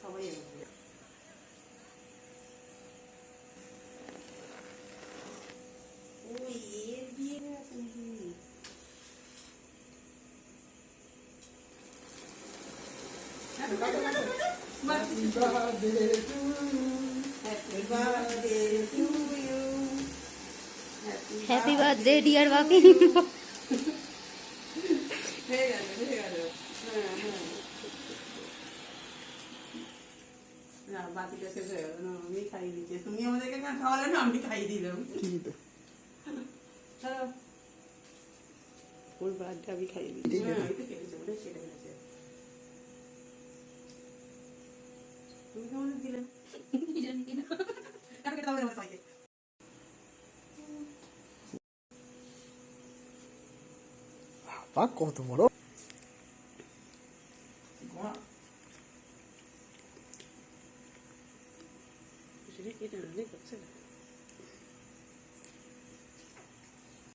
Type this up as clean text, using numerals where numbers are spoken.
সবাই এরকম। ওই এর বিয়ে হয়ে আছে নাকি? Happy birthday to you. Happy birthday dear Bapi. হয়ে গেল হয়ে গেল। হ্যাঁ হ্যাঁ না বাতিটা শেষ হয়ে গেল না, আমি খাইয়ে দিচ্ছি। তুমি আমাদেরকে না খাওয়ালে না, আমি খাইয়ে দিলাম। চলো ওর বার্থডে আমি খাইয়ে দিচ্ছি। হ্যাঁ ওই তো কেটেছে বলে সেটা কেটেছে। তুমি তো আমাদের দিলে না। কেন কেটে দাও সবাইকে। কত বড় এটা অনেক হচ্ছে না।